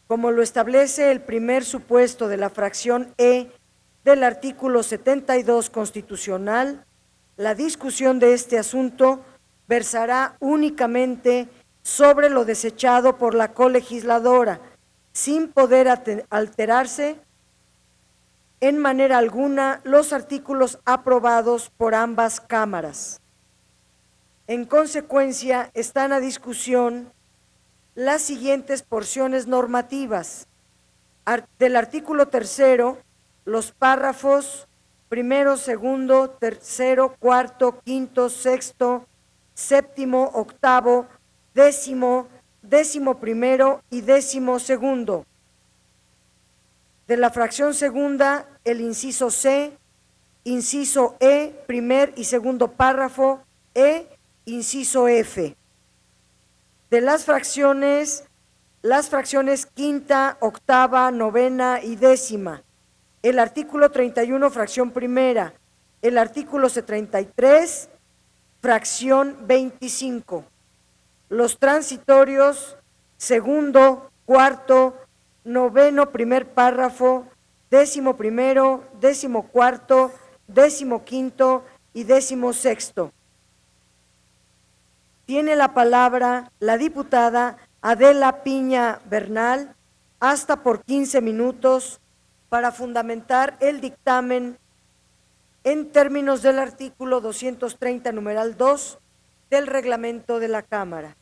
como lo establece el primer supuesto de la fracción E del artículo 72 constitucional, la discusión de este asunto versará únicamente sobre lo desechado por la colegisladora, sin poder alterarse en manera alguna los artículos aprobados por ambas cámaras. En consecuencia, están a discusión las siguientes porciones normativas. Del artículo 3, los párrafos primero, segundo, tercero, cuarto, quinto, sexto, séptimo, octavo, décimo, décimo primero y décimo segundo. De la fracción segunda, el inciso C, inciso E, primer y segundo párrafo, E, inciso F. De las fracciones quinta, octava, novena y décima, el artículo 31, fracción primera, el artículo 33, fracción 25. Los transitorios, segundo, cuarto, noveno, primer párrafo, décimo primero, décimo cuarto, décimo quinto y décimo sexto. Tiene la palabra la diputada Adela Piña Bernal, hasta por 15 minutos, para fundamentar el dictamen en términos del artículo 230, numeral 2 del reglamento de la Cámara.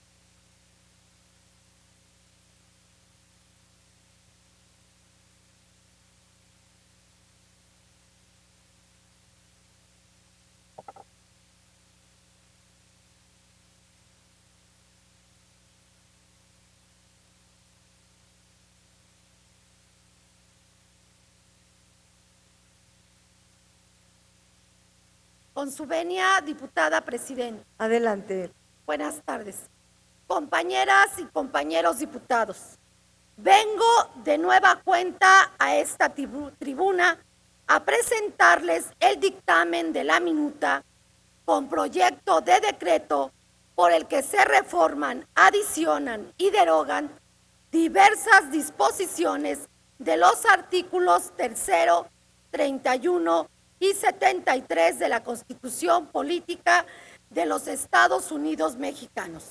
Con su venia, diputada presidenta. Adelante. Buenas tardes. Compañeras y compañeros diputados, vengo de nueva cuenta a esta tribuna a presentarles el dictamen de la minuta con proyecto de decreto por el que se reforman, adicionan y derogan diversas disposiciones de los artículos 3, 31 y 73 de la Constitución Política de los Estados Unidos Mexicanos.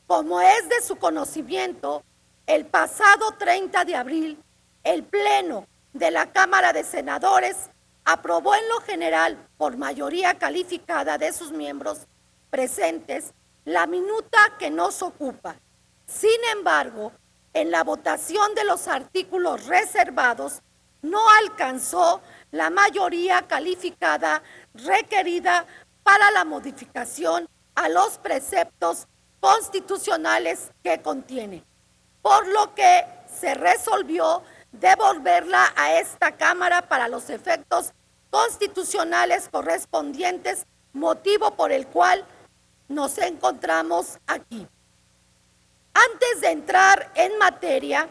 Como es de su conocimiento, el pasado 30 de abril, el Pleno de la Cámara de Senadores aprobó en lo general, por mayoría calificada de sus miembros presentes, la minuta que nos ocupa. Sin embargo, en la votación de los artículos reservados, no alcanzó la mayoría calificada requerida para la modificación a los preceptos constitucionales que contiene, por lo que se resolvió devolverla a esta Cámara para los efectos constitucionales correspondientes, motivo por el cual nos encontramos aquí. Antes de entrar en materia,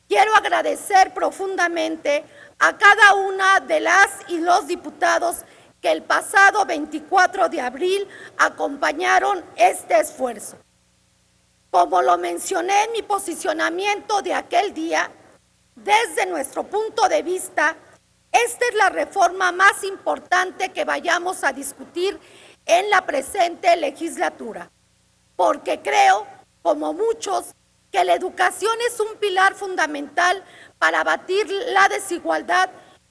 quiero agradecer profundamente a cada una de las y los diputados que el pasado 24 de abril acompañaron este esfuerzo. Como lo mencioné en mi posicionamiento de aquel día, desde nuestro punto de vista, esta es la reforma más importante que vayamos a discutir en la presente legislatura, porque creo, como muchos, que la educación es un pilar fundamental para abatir la desigualdad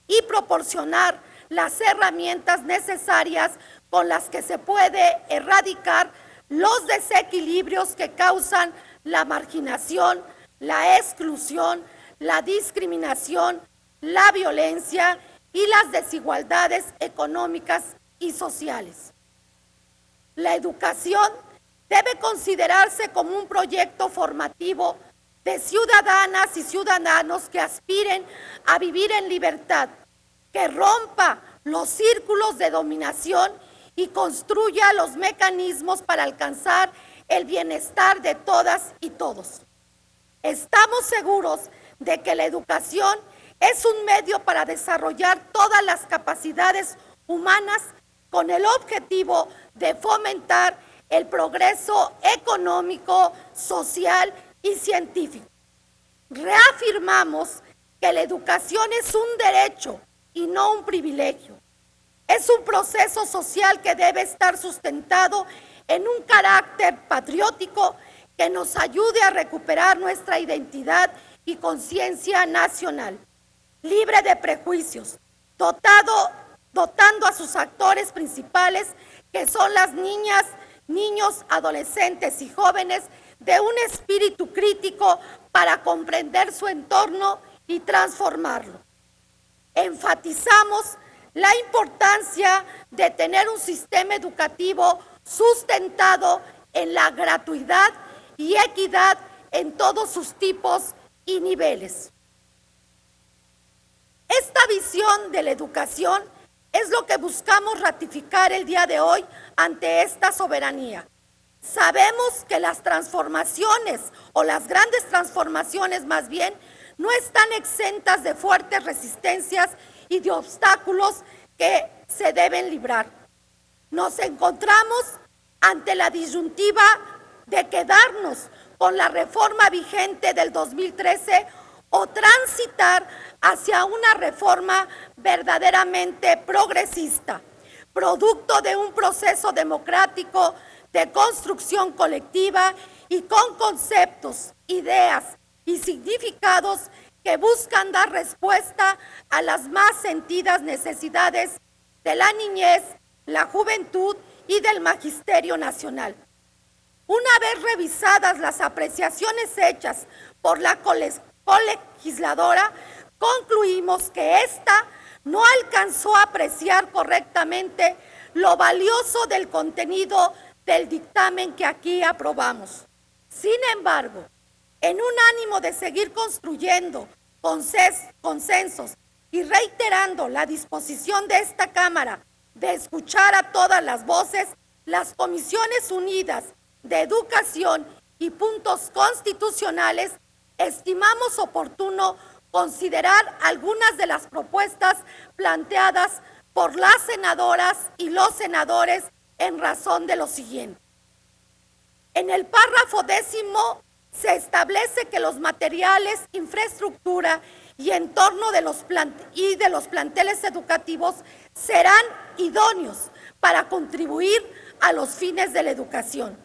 y proporcionar las herramientas necesarias con las que se puede erradicar los desequilibrios que causan la marginación, la exclusión, la discriminación, la violencia y las desigualdades económicas y sociales. La educación debe considerarse como un proyecto formativo de ciudadanas y ciudadanos que aspiren a vivir en libertad, que rompa los círculos de dominación y construya los mecanismos para alcanzar el bienestar de todas y todos. Estamos seguros de que la educación es un medio para desarrollar todas las capacidades humanas con el objetivo de fomentar el progreso económico, social y científico. reafirmamos que la educación es un derecho y no un privilegio. Es un proceso social que debe estar sustentado en un carácter patriótico que nos ayude a recuperar nuestra identidad y conciencia nacional, libre de prejuicios, dotando a sus actores principales, que son las niñas, niños, adolescentes y jóvenes, de un espíritu crítico para comprender su entorno y transformarlo. Enfatizamos la importancia de tener un sistema educativo sustentado en la gratuidad y equidad en todos sus tipos y niveles. Esta visión de la educación es lo que buscamos ratificar el día de hoy ante esta soberanía. Sabemos que las transformaciones, o las grandes transformaciones más bien, no están exentas de fuertes resistencias y de obstáculos que se deben librar. Nos encontramos ante la disyuntiva de quedarnos con la reforma vigente del 2013 o transitar hacia una reforma verdaderamente progresista, producto de un proceso democrático de construcción colectiva y con conceptos, ideas y significados que buscan dar respuesta a las más sentidas necesidades de la niñez, la juventud y del magisterio nacional. Una vez revisadas las apreciaciones hechas por la colegisladora, concluimos que ésta no alcanzó a apreciar correctamente lo valioso del contenido del dictamen que aquí aprobamos. Sin embargo, en un ánimo de seguir construyendo consensos y reiterando la disposición de esta Cámara de escuchar a todas las voces, las Comisiones Unidas de Educación y Puntos Constitucionales estimamos oportuno considerar algunas de las propuestas planteadas por las senadoras y los senadores en razón de lo siguiente. En el párrafo 10º se establece que los materiales, infraestructura y entorno de los planteles educativos serán idóneos para contribuir a los fines de la educación.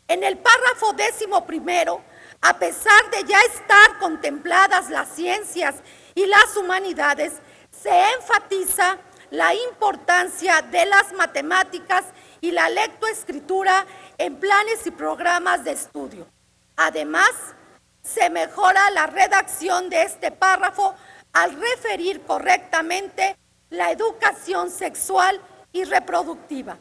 En el párrafo 11º, a pesar de ya estar contempladas las ciencias y las humanidades, se enfatiza la importancia de las matemáticas y la lectoescritura en planes y programas de estudio. Además, se mejora la redacción de este párrafo al referir correctamente la educación sexual y reproductiva.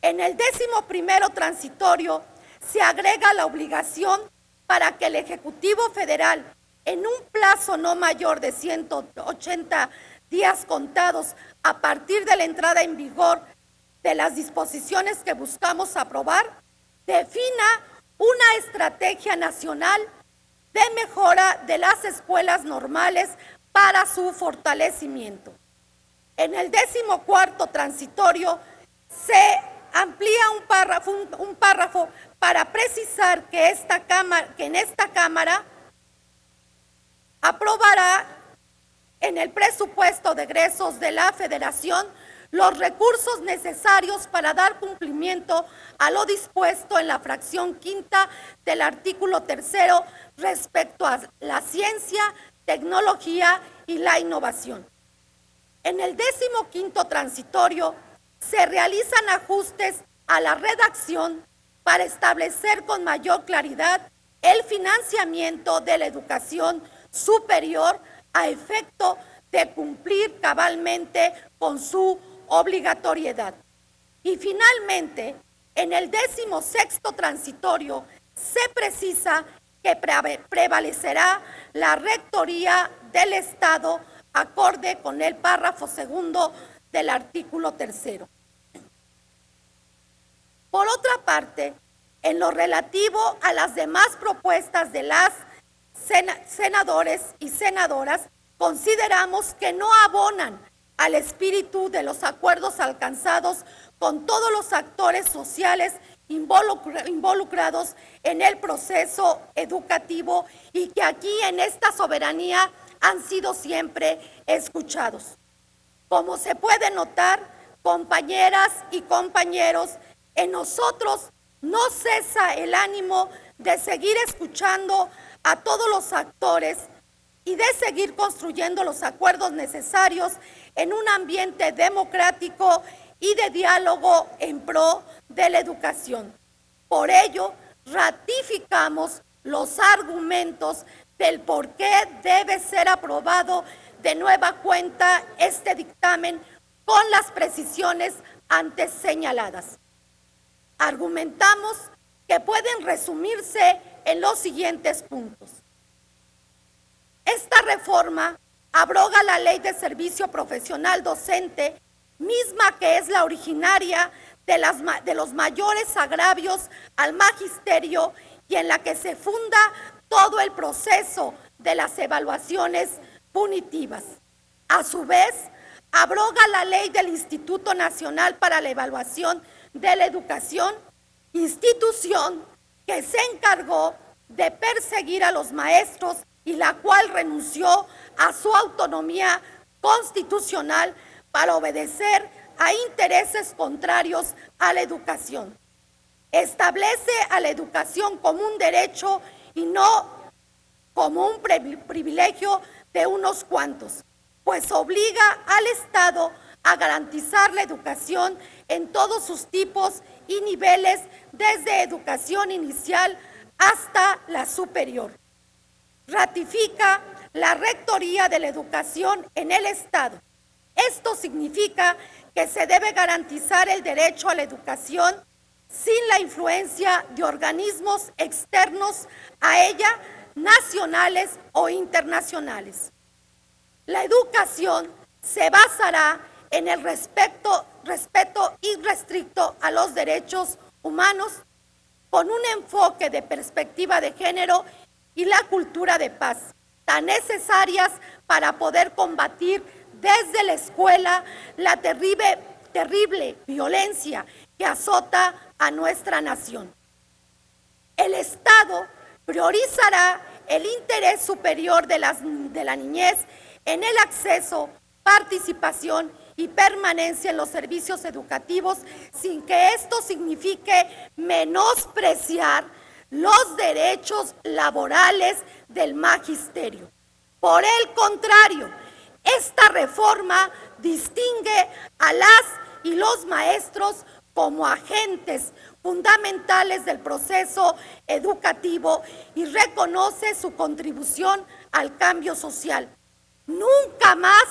En el 11º transitorio se agrega la obligación para que el Ejecutivo Federal, en un plazo no mayor de 180 días contados a partir de la entrada en vigor de las disposiciones que buscamos aprobar, defina una estrategia nacional de mejora de las escuelas normales para su fortalecimiento. En el 14º transitorio se amplía un párrafo para precisar que en esta Cámara aprobará en el presupuesto de egresos de la Federación los recursos necesarios para dar cumplimiento a lo dispuesto en la fracción quinta del artículo 3º respecto a la ciencia, tecnología y la innovación. En el 15º transitorio se realizan ajustes a la redacción para establecer con mayor claridad el financiamiento de la educación superior a efecto de cumplir cabalmente con su obligatoriedad. Y finalmente, en el 16º transitorio se precisa que prevalecerá la rectoría del Estado acorde con el párrafo 2º del artículo 3º. Por otra parte, en lo relativo a las demás propuestas de las senadores y senadoras, consideramos que no abonan al espíritu de los acuerdos alcanzados con todos los actores sociales involucrados en el proceso educativo y que aquí en esta soberanía han sido siempre escuchados. Como se puede notar, compañeras y compañeros, en nosotros no cesa el ánimo de seguir escuchando a todos los actores y de seguir construyendo los acuerdos necesarios en un ambiente democrático y de diálogo en pro de la educación. Por ello, ratificamos los argumentos del por qué debe ser aprobado de nueva cuenta este dictamen con las precisiones antes señaladas. Argumentamos que pueden resumirse en los siguientes puntos. Esta reforma abroga la Ley de Servicio Profesional Docente, misma que es la originaria de los mayores agravios al magisterio y en la que se funda todo el proceso de las evaluaciones punitivas. A su vez, abroga la ley del Instituto Nacional para la Evaluación de la Educación, institución que se encargó de perseguir a los maestros y la cual renunció a su autonomía constitucional para obedecer a intereses contrarios a la educación. Establece a la educación como un derecho y no como un privilegio de unos cuantos, pues obliga al Estado a garantizar la educación en todos sus tipos y niveles, desde educación inicial hasta la superior. Ratifica la rectoría de la educación en el Estado. Esto significa que se debe garantizar el derecho a la educación sin la influencia de organismos externos a ella, nacionales o internacionales. La educación se basará en el respeto irrestricto a los derechos humanos, con un enfoque de perspectiva de género y la cultura de paz, tan necesarias para poder combatir desde la escuela la terrible violencia que azota a nuestra nación. El Estado priorizará el interés superior de la niñez en el acceso, participación y permanencia en los servicios educativos, sin que esto signifique menospreciar los derechos laborales del magisterio. Por el contrario, esta reforma distingue a las y los maestros como agentes fundamentales del proceso educativo y reconoce su contribución al cambio social. Nunca más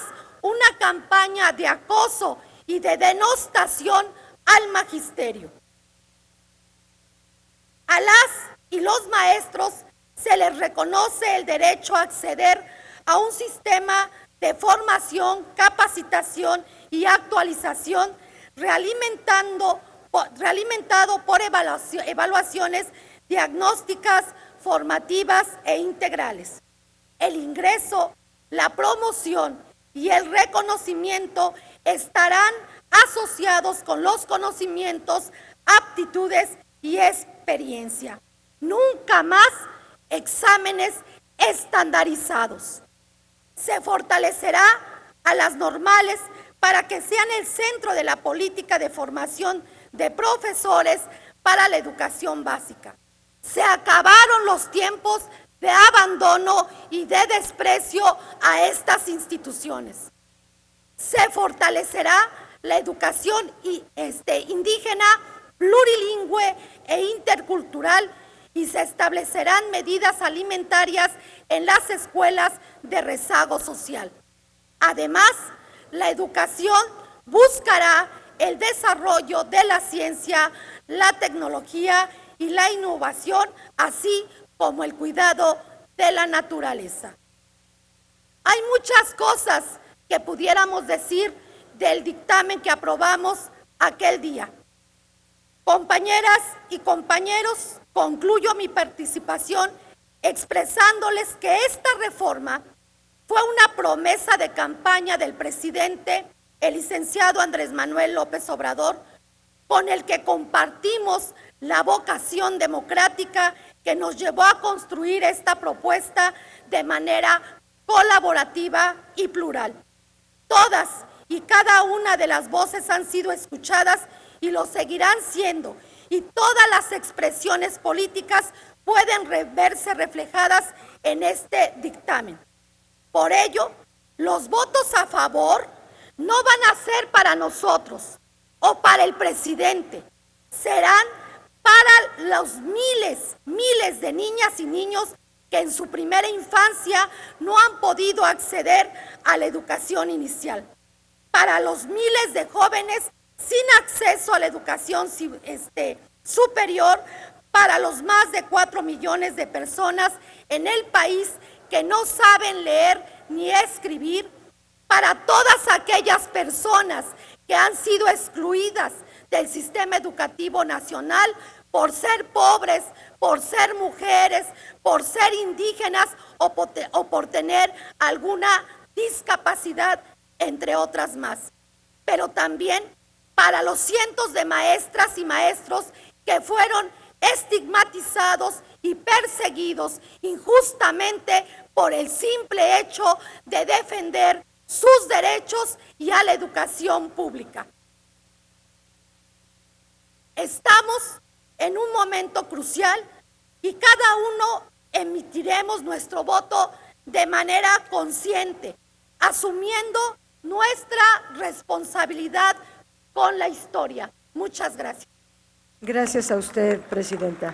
una campaña de acoso y de denostación al magisterio. A las y los maestros se les reconoce el derecho a acceder a un sistema de formación, capacitación y actualización realimentado por evaluaciones diagnósticas, formativas e integrales. El ingreso, la promoción y el reconocimiento estarán asociados con los conocimientos, aptitudes y experiencia. Nunca más exámenes estandarizados. Se fortalecerá a las normales para que sean el centro de la política de formación de profesores para la educación básica. Se acabaron los tiempos de abandono y de desprecio a estas instituciones. Se fortalecerá la educación indígena, plurilingüe e intercultural, y se establecerán medidas alimentarias en las escuelas de rezago social. Además, la educación buscará el desarrollo de la ciencia, la tecnología y la innovación, así como el cuidado de la naturaleza. Hay muchas cosas que pudiéramos decir del dictamen que aprobamos aquel día. Compañeras y compañeros, concluyo mi participación expresándoles que esta reforma fue una promesa de campaña del presidente, el licenciado Andrés Manuel López Obrador, con el que compartimos la vocación democrática que nos llevó a construir esta propuesta de manera colaborativa y plural. Todas y cada una de las voces han sido escuchadas y lo seguirán siendo, y todas las expresiones políticas pueden verse reflejadas en este dictamen. Por ello, los votos a favor no van a ser para nosotros o para el presidente, serán para los miles de niñas y niños que en su primera infancia no han podido acceder a la educación inicial, para los miles de jóvenes sin acceso a la educación superior, para los más de 4 millones de personas en el país que no saben leer ni escribir, para todas aquellas personas que han sido excluidas del sistema educativo nacional por ser pobres, por ser mujeres, por ser indígenas o por tener alguna discapacidad, entre otras más. Pero también para los cientos de maestras y maestros que fueron estigmatizados y perseguidos injustamente por el simple hecho de defender sus derechos y a la educación pública. Estamos en un momento crucial y cada uno emitiremos nuestro voto de manera consciente, asumiendo nuestra responsabilidad con la historia. Muchas gracias. Gracias a usted, Presidenta.